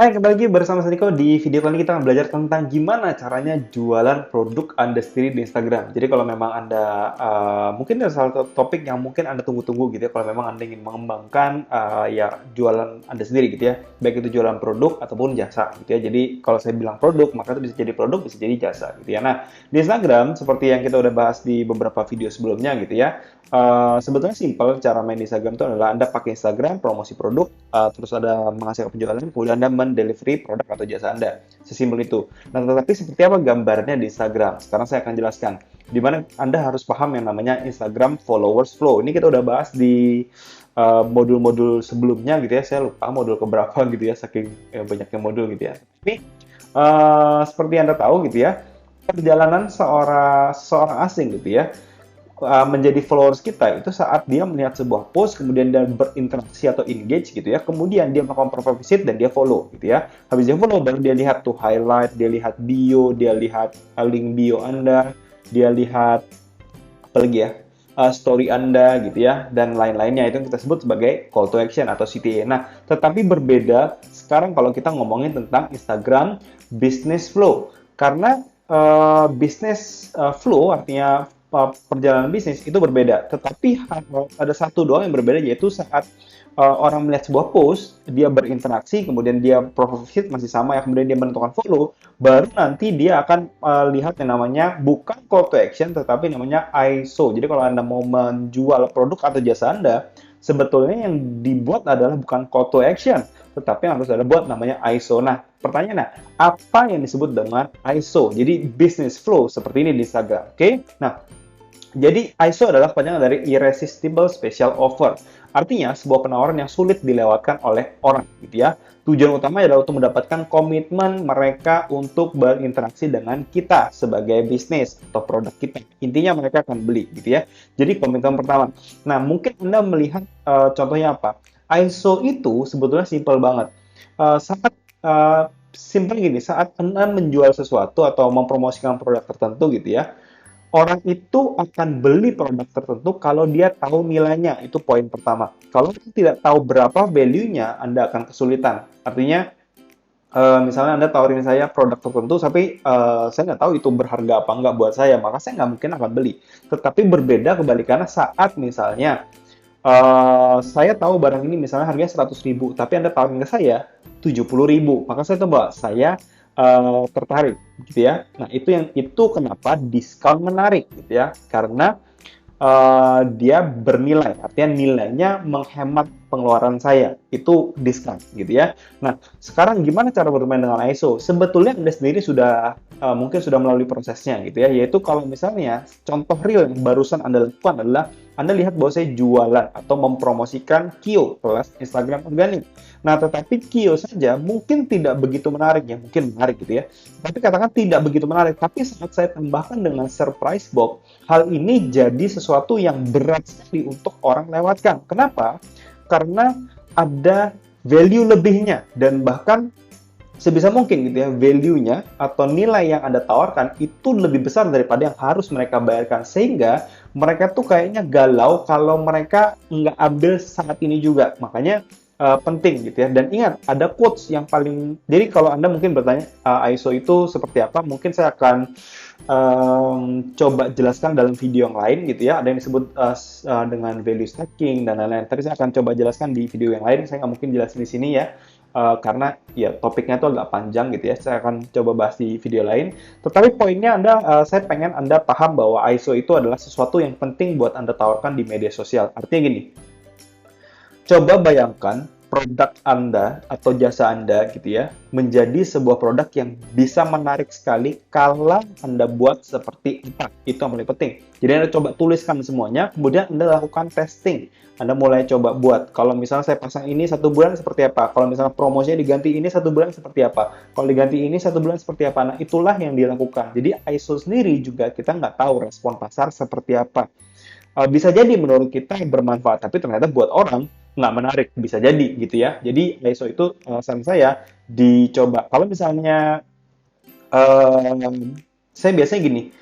Hai, kembali lagi bersama saya Niko. Di video kali ini kita akan belajar tentang gimana caranya jualan produk Anda sendiri di Instagram. Jadi kalau memang Anda, mungkin ada salah satu topik yang mungkin Anda tunggu-tunggu gitu ya, kalau memang Anda ingin mengembangkan ya jualan Anda sendiri gitu ya, baik itu jualan produk ataupun jasa gitu ya. Jadi kalau saya bilang produk, maka itu bisa jadi produk, bisa jadi jasa gitu ya. Nah, di Instagram, seperti yang kita udah bahas di beberapa video sebelumnya gitu ya, sebetulnya simpel cara main di Instagram itu adalah Anda pakai Instagram, promosi produk, terus ada menghasilkan penjualan, kemudian Anda mendelivery produk atau jasa Anda. Sesimpel itu. Nah, tetapi seperti apa gambarnya di Instagram? Sekarang saya akan jelaskan. Di mana Anda harus paham yang namanya Instagram followers flow. Ini kita udah bahas di modul-modul sebelumnya gitu ya. Saya lupa modul keberapa gitu ya, saking banyaknya modul gitu ya. Tapi seperti Anda tahu gitu ya, perjalanan seorang asing gitu ya, menjadi followers kita itu saat dia melihat sebuah post, kemudian dia berinteraksi atau engage gitu ya, kemudian dia melakukan profile visit dan dia follow gitu ya. Habis dia follow baru dia lihat tuh highlight, dia lihat bio, dia lihat link bio Anda, dia lihat apa lagi ya, story Anda gitu ya, dan lain-lainnya. Itu yang kita sebut sebagai call to action atau CTA. Nah, tetapi berbeda sekarang kalau kita ngomongin tentang Instagram business flow. Karena business flow artinya perjalanan bisnis itu berbeda. Tetapi ada satu doang yang berbeda, yaitu saat orang melihat sebuah post, dia berinteraksi, kemudian dia profile visit masih sama ya, kemudian dia menentukan follow, baru nanti dia akan lihat yang namanya bukan call to action, tetapi namanya ISO. Jadi kalau Anda mau menjual produk atau jasa Anda, sebetulnya yang dibuat adalah bukan call to action, tetapi yang harus ada buat namanya ISO. Nah, pertanyaannya, apa yang disebut dengan ISO? Jadi business flow seperti ini di Instagram. Oke? Nah, jadi ISO adalah kepanjangan dari Irresistible Special Offer. Artinya sebuah penawaran yang sulit dilewatkan oleh orang gitu ya. Tujuan utamanya adalah untuk mendapatkan komitmen mereka untuk berinteraksi dengan kita sebagai bisnis atau produk kita. Intinya mereka akan beli gitu ya. Jadi komitmen pertama. Nah, mungkin Anda melihat contohnya apa? ISO itu sebetulnya simpel banget. Sangat simpel gini, saat Anda menjual sesuatu atau mempromosikan produk tertentu gitu ya, orang itu akan beli produk tertentu kalau dia tahu nilainya. Itu poin pertama. Kalau tidak tahu berapa value-nya, Anda akan kesulitan. Artinya, misalnya Anda tawarin saya produk tertentu, tapi saya nggak tahu itu berharga apa nggak buat saya, maka saya nggak mungkin akan beli. Tetapi berbeda kebalikannya saat misalnya saya tahu barang ini misalnya harganya 100.000, tapi Anda tawarin ke saya 70.000, maka saya coba, saya tertarik gitu ya. Nah, itu kenapa diskon menarik gitu ya. Karena dia bernilai, artinya nilainya menghemat pengeluaran saya, itu diskon gitu ya. Nah, sekarang gimana cara bermain dengan ISO? Sebetulnya Anda sendiri sudah mungkin sudah melalui prosesnya gitu ya, yaitu kalau misalnya contoh real yang barusan Anda lakukan adalah Anda lihat bahwa saya jualan atau mempromosikan KIO kelas Instagram organik. Nah, tetapi KIO saja mungkin tidak begitu menarik ya, mungkin menarik gitu ya. Tapi katakan tidak begitu menarik, tapi saat saya tambahkan dengan surprise box, hal ini jadi sesuatu yang berat sekali untuk orang lewatkan. Kenapa? Karena ada value lebihnya, dan bahkan sebisa mungkin gitu ya, value-nya atau nilai yang Anda tawarkan itu lebih besar daripada yang harus mereka bayarkan. Sehingga mereka tuh kayaknya galau kalau mereka nggak ambil saat ini juga. Makanya penting gitu ya. Dan ingat, ada quotes yang paling... Jadi kalau Anda mungkin bertanya ISO itu seperti apa, mungkin saya akan coba jelaskan dalam video yang lain gitu ya. Ada yang disebut dengan value stacking dan lain-lain. Tapi saya akan coba jelaskan di video yang lain. Saya nggak mungkin jelasin di sini ya. Karena ya topiknya itu agak panjang gitu ya. Saya akan coba bahas di video lain. Tetapi poinnya saya pengen Anda paham bahwa ISO itu adalah sesuatu yang penting buat Anda tawarkan di media sosial. Artinya gini, coba bayangkan produk Anda atau jasa Anda gitu ya, menjadi sebuah produk yang bisa menarik sekali kalau Anda buat seperti apa. Itu yang paling penting. Jadi Anda coba tuliskan semuanya, kemudian Anda lakukan testing. Anda mulai coba buat, kalau misalnya saya pasang ini 1 bulan seperti apa, kalau misalnya promosinya diganti ini 1 bulan seperti apa, kalau diganti ini 1 bulan seperti apa. Nah, itulah yang dilakukan. Jadi ISO sendiri juga kita nggak tahu respon pasar seperti apa. Bisa jadi menurut kita bermanfaat, tapi ternyata buat orang nggak menarik, bisa jadi gitu ya. Jadi ISO itu saran saya dicoba. Kalau misalnya saya biasanya gini,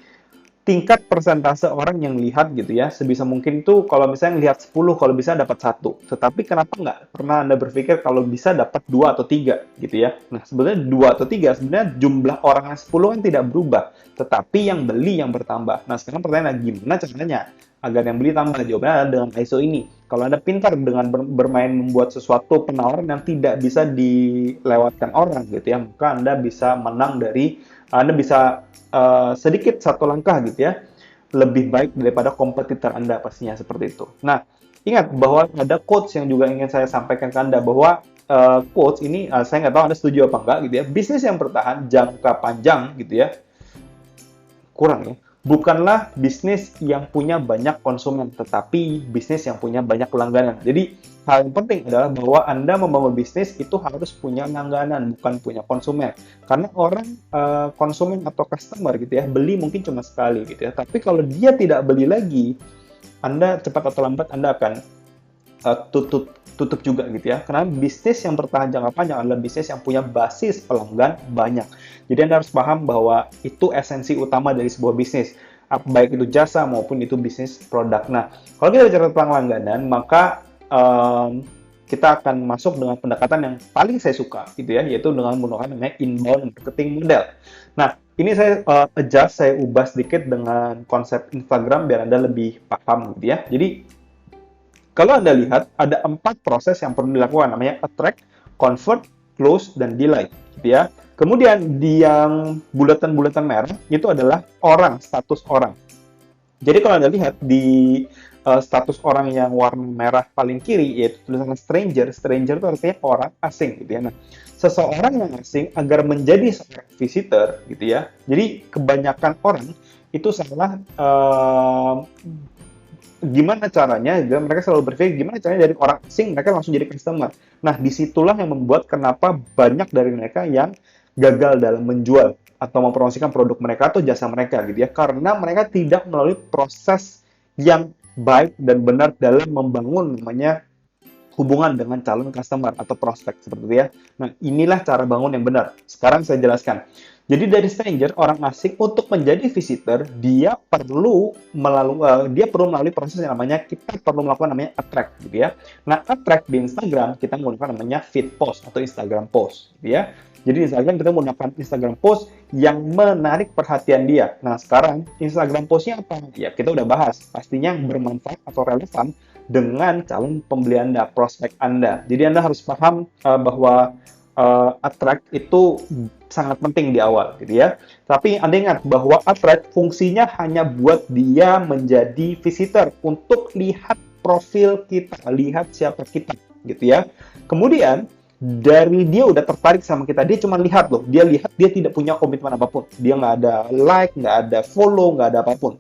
tingkat persentase orang yang lihat gitu ya, sebisa mungkin tuh kalau misalnya lihat 10, kalau bisa dapat satu. Tetapi kenapa nggak pernah Anda berpikir kalau bisa dapat 2 atau 3 gitu ya. Nah, sebenarnya 2 atau 3 sebenarnya jumlah orang yang 10 kan tidak berubah, tetapi yang beli yang bertambah. Nah, sekarang pertanyaan gimana caranya agar yang beli tambah? Jawabannya adalah dengan ISO ini. Kalau Anda pintar dengan bermain membuat sesuatu penawaran yang tidak bisa dilewatkan orang gitu ya, maka Anda bisa menang dari Anda bisa sedikit satu langkah gitu ya, lebih baik daripada kompetitor Anda pastinya seperti itu. Nah, ingat bahwa ada quotes yang juga ingin saya sampaikan ke Anda bahwa quotes ini saya nggak tahu Anda setuju apa enggak gitu ya. Bisnis yang bertahan jangka panjang gitu ya, kurang ya. Bukanlah bisnis yang punya banyak konsumen, tetapi bisnis yang punya banyak langganan. Jadi, hal yang penting adalah bahwa Anda membangun bisnis itu harus punya langganan, bukan punya konsumen. Karena orang konsumen atau customer gitu ya, beli mungkin cuma sekali gitu ya. Tapi kalau dia tidak beli lagi, Anda cepat atau lambat Anda akan tutup juga gitu ya. Karena bisnis yang bertahan jangka panjang adalah bisnis yang punya basis pelanggan banyak. Jadi Anda harus paham bahwa itu esensi utama dari sebuah bisnis. Baik itu jasa maupun itu bisnis produk. Nah, kalau kita bicara tentang langganan, maka kita akan masuk dengan pendekatan yang paling saya suka gitu ya, yaitu dengan menggunakan namanya inbound marketing model. Nah, ini saya adjust, saya ubah sedikit dengan konsep Instagram biar Anda lebih paham gitu ya. Jadi kalau Anda lihat, ada 4 proses yang perlu dilakukan, namanya attract, convert, close, dan delay. Gitu ya. Kemudian di yang bulatan-bulatan merah, itu adalah orang, status orang. Jadi kalau Anda lihat di status orang yang warna merah paling kiri, yaitu tulisan stranger, stranger itu artinya orang asing. Gitu ya. Nah, seseorang yang asing agar menjadi seorang visitor, gitu ya. Jadi kebanyakan orang itu salah gimana caranya, mereka selalu berpikir gimana caranya dari orang asing mereka langsung jadi customer. Nah, disitulah yang membuat kenapa banyak dari mereka yang gagal dalam menjual atau mempromosikan produk mereka atau jasa mereka gitu ya, karena mereka tidak melalui proses yang baik dan benar dalam membangun namanya hubungan dengan calon customer atau prospek seperti itu ya. Nah, inilah cara bangun yang benar. Sekarang saya jelaskan. Jadi dari stranger, orang asing untuk menjadi visitor, dia perlu melalui proses yang namanya kita perlu melakukan namanya attract gitu ya. Nah, attract di Instagram kita menggunakan namanya feed post atau Instagram post gitu ya. Jadi di Instagram kita menggunakan Instagram post yang menarik perhatian dia. Nah, sekarang Instagram postnya apa? Ya, kita udah bahas. Pastinya bermanfaat atau relevan dengan calon pembeli Anda, prospek Anda. Jadi Anda harus paham bahwa attract itu sangat penting di awal gitu ya. Tapi Anda ingat bahwa attract fungsinya hanya buat dia menjadi visitor untuk lihat profil kita, lihat siapa kita gitu ya. Kemudian dari dia udah tertarik sama kita, dia cuma lihat loh, dia lihat, dia tidak punya komitmen apapun, dia nggak ada like, nggak ada follow, nggak ada apapun.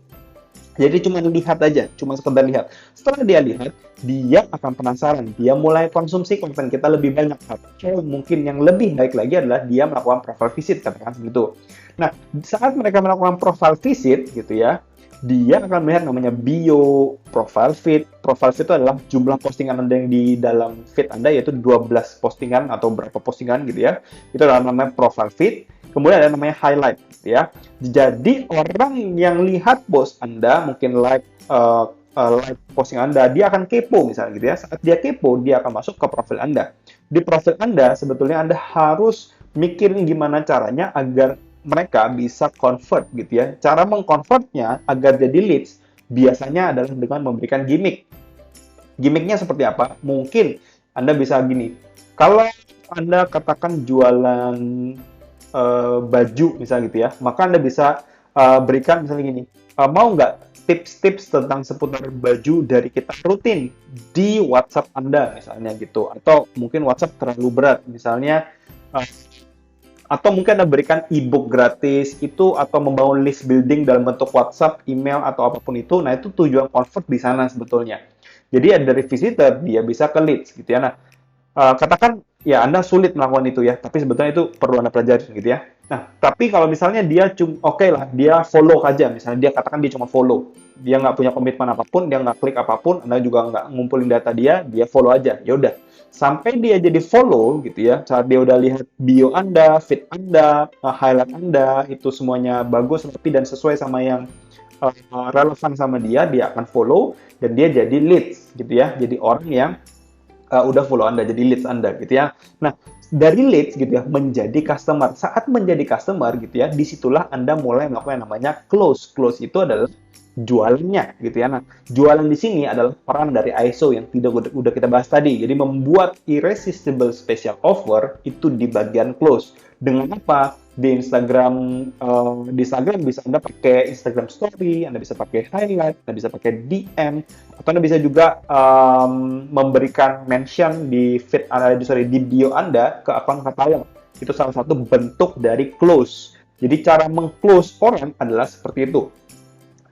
Jadi cuma lihat aja, cuma sekedar lihat. Setelah dia lihat, dia akan penasaran. Dia mulai konsumsi konten kita lebih banyak. Atau mungkin yang lebih baik lagi adalah dia melakukan profile visit, katakan begitu. Nah, saat mereka melakukan profile visit, gitu ya, dia akan melihat namanya bio, profile feed. Profile feed itu adalah jumlah postingan Anda yang di dalam feed Anda, yaitu 12 postingan atau berapa postingan gitu ya. Itu adalah namanya profile feed. Kemudian ada namanya highlight, ya. Jadi orang yang lihat post Anda, mungkin like posting Anda, dia akan kepo misalnya gitu ya. Saat dia kepo, dia akan masuk ke profil Anda. Di profil Anda, sebetulnya Anda harus mikirin gimana caranya agar mereka bisa convert gitu ya. Cara mengconvertnya agar jadi leads biasanya adalah dengan memberikan gimmick. Gimmicknya seperti apa? Mungkin Anda bisa gini. Kalau Anda katakan jualan baju misalnya gitu ya, maka Anda bisa berikan misalnya gini, mau nggak tips-tips tentang seputar baju dari kita rutin di WhatsApp Anda misalnya gitu, atau mungkin WhatsApp terlalu berat misalnya, atau mungkin Anda berikan e-book gratis itu, atau membangun list building dalam bentuk WhatsApp, email, atau apapun itu. Nah, itu tujuan convert di sana sebetulnya. Jadi dari visitor dia bisa ke leads gitu ya. Nah, katakan ya Anda sulit melakukan itu ya, tapi sebetulnya itu perlu Anda pelajari gitu ya. Nah, tapi kalau misalnya dia oke lah, dia follow aja, misalnya dia katakan dia cuma follow, dia nggak punya komitmen apapun, dia nggak klik apapun, Anda juga nggak ngumpulin data dia follow aja, ya udah. Sampai dia jadi follow gitu ya, saat dia udah lihat bio Anda, feed Anda, highlight Anda, itu semuanya bagus, rapi, dan sesuai sama yang relevan sama dia, dia akan follow dan dia jadi leads gitu ya. Jadi orang yang udah follow Anda, jadi leads Anda gitu ya. Nah, dari leads gitu ya menjadi customer. Saat menjadi customer gitu ya, disitulah Anda mulai melakukan yang namanya close. Close itu adalah jualannya gitu ya. Nah, jualan di sini adalah peran dari ISO yang tidak udah kita bahas tadi. Jadi membuat irresistible special offer itu di bagian close. Dengan apa? Di Instagram bisa Anda pakai Instagram Story, Anda bisa pakai highlight, Anda bisa pakai DM, atau Anda bisa juga memberikan mention di feed di bio Anda ke akun Kapaya. Itu salah satu bentuk dari close. Jadi cara meng-close orang adalah seperti itu.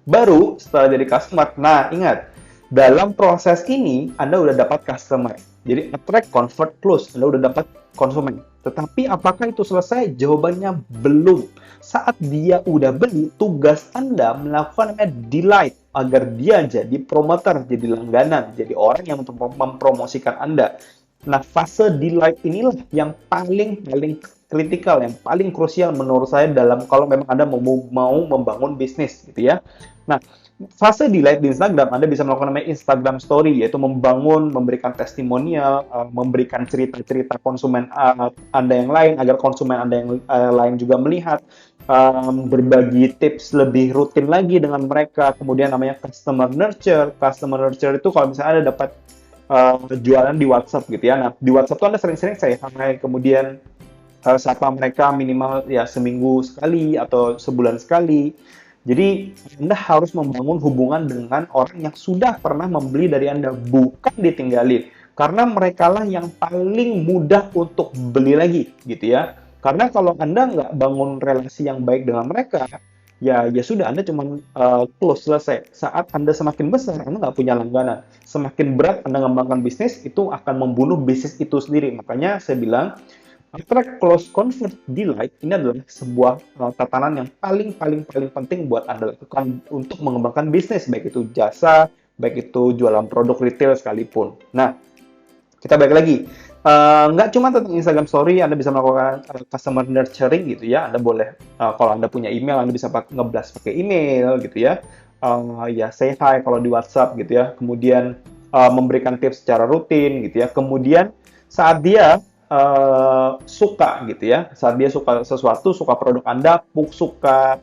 Baru setelah jadi customer, nah ingat, dalam proses ini Anda udah dapat customer. Jadi attract, convert, close, Anda udah dapat konsumen. Tetapi apakah itu selesai? Jawabannya belum. Saat dia udah beli, tugas Anda melakukan namanya delight agar dia jadi promoter, jadi langganan, jadi orang yang untuk mempromosikan Anda. Nah, fase delight inilah yang paling kritikal, yang paling krusial menurut saya dalam kalau memang Anda mau membangun bisnis gitu ya. Nah, fase delight di Instagram, Anda bisa melakukan namanya Instagram Story, yaitu memberikan testimonial, memberikan cerita-cerita konsumen Anda yang lain, agar konsumen Anda yang lain juga melihat, berbagi tips lebih rutin lagi dengan mereka. Kemudian namanya customer nurture. Customer nurture itu kalau misalnya Anda dapat jualan di WhatsApp gitu ya. Nah, di WhatsApp tuh Anda sering-sering saya hai, kemudian sapa mereka minimal ya seminggu sekali atau sebulan sekali. Jadi Anda harus membangun hubungan dengan orang yang sudah pernah membeli dari Anda, bukan ditinggalin. Karena mereka lah yang paling mudah untuk beli lagi, gitu ya. Karena kalau Anda nggak bangun relasi yang baik dengan mereka, ya sudah Anda cuma close selesai. Saat Anda semakin besar, Anda nggak punya langganan. Semakin berat Anda mengembangkan bisnis, itu akan membunuh bisnis itu sendiri. Makanya saya bilang, attract, close, convert, delight ini adalah sebuah tatanan yang paling penting buat Anda lakukan untuk mengembangkan bisnis, baik itu jasa, baik itu jualan produk retail sekalipun. Nah, kita balik lagi. Nggak cuma tentang Instagram Story, Anda bisa melakukan customer nurturing gitu ya. Anda boleh, kalau Anda punya email, Anda bisa nge-blast pakai email gitu ya. Ya say hi kalau di WhatsApp gitu ya. Kemudian memberikan tips secara rutin gitu ya. Kemudian saat dia suka gitu ya, saat dia suka sesuatu, suka produk Anda, suka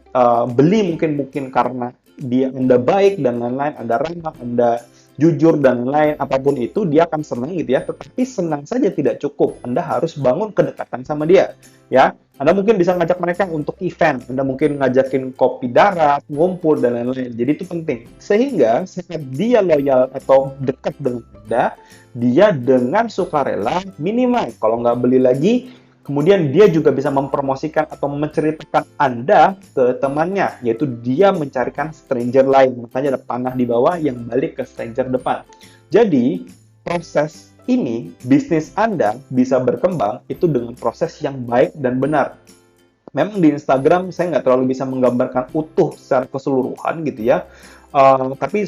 beli mungkin karena Anda baik dan lain-lain, Anda ramah, Anda jujur dan lain apapun itu, dia akan senang gitu ya. Tetapi senang saja tidak cukup, Anda harus bangun kedekatan sama dia ya. Anda mungkin bisa ngajak mereka untuk event, Anda mungkin ngajakin kopi darat, ngumpul dan lain-lain. Jadi itu penting. Sehingga saat dia loyal atau dekat dengan Anda, dia dengan sukarela minimal kalau nggak beli lagi, kemudian dia juga bisa mempromosikan atau menceritakan Anda ke temannya, yaitu dia mencarikan stranger lain. Makanya ada panah di bawah yang balik ke stranger depan. Jadi proses ini, bisnis Anda bisa berkembang itu dengan proses yang baik dan benar. Memang di Instagram saya nggak terlalu bisa menggambarkan utuh secara keseluruhan gitu ya, tapi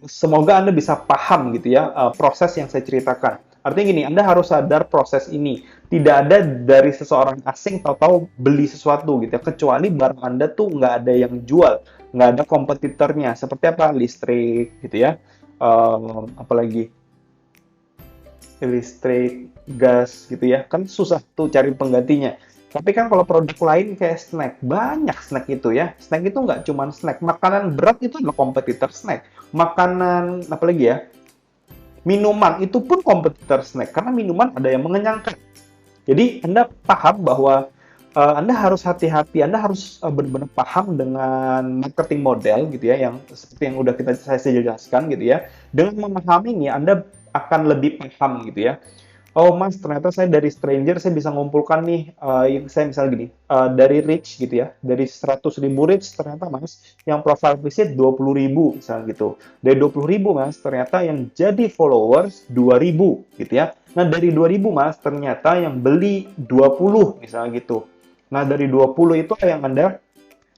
semoga Anda bisa paham gitu ya proses yang saya ceritakan. Artinya gini, Anda harus sadar proses ini. Tidak ada dari seseorang asing tahu-tahu beli sesuatu gitu ya, kecuali barang Anda tuh nggak ada yang jual, nggak ada kompetitornya. Seperti apa? Listrik gitu ya, apalagi listrik, gas gitu ya, kan susah tuh cari penggantinya. Tapi kan kalau produk lain kayak snack, banyak snack itu ya. Snack itu nggak cuma snack, makanan berat itu adalah kompetitor snack. Makanan, apalagi ya, minuman itu pun kompetitor snack, karena minuman ada yang mengenyangkan. Jadi Anda paham bahwa Anda harus hati-hati, Anda harus benar-benar paham dengan marketing model gitu ya, yang seperti yang udah saya jelaskan gitu ya. Dengan memahami ini, Anda akan lebih paham gitu ya. Oh mas, ternyata saya dari stranger saya bisa ngumpulkan nih, saya misalnya gini, dari reach gitu ya, dari 100.000 reach ternyata mas, yang profile visit 20.000 misalnya gitu. Dari 20.000 mas, ternyata yang jadi followers 2.000 gitu ya. Nah dari 2.000 mas, ternyata yang beli 20 misalnya gitu. Nah dari 20 itu yang Anda,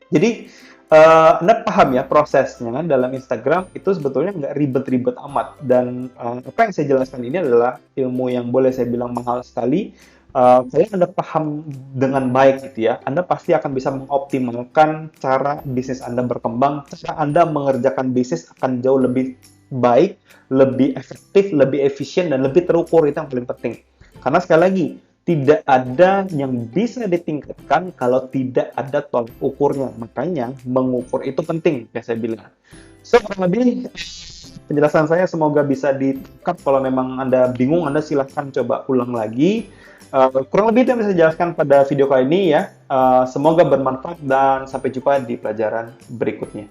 jadi Anda paham ya prosesnya dalam Instagram itu sebetulnya nggak ribet-ribet amat. Dan apa yang saya jelaskan ini adalah ilmu yang boleh saya bilang mahal sekali. Kalau Anda paham dengan baik gitu ya, Anda pasti akan bisa mengoptimalkan cara bisnis Anda berkembang, cara Anda mengerjakan bisnis akan jauh lebih baik, lebih efektif, lebih efisien, dan lebih terukur. Itu yang paling penting. Karena sekali lagi, tidak ada yang bisa ditingkatkan kalau tidak ada tolak ukurnya. Makanya mengukur itu penting, ya saya bilang. So, kurang lebih penjelasan saya semoga bisa ditangkap. Kalau memang Anda bingung, Anda silahkan coba ulang lagi. Kurang lebih itu yang bisa saya jelaskan pada video kali ini ya. Semoga bermanfaat dan sampai jumpa di pelajaran berikutnya.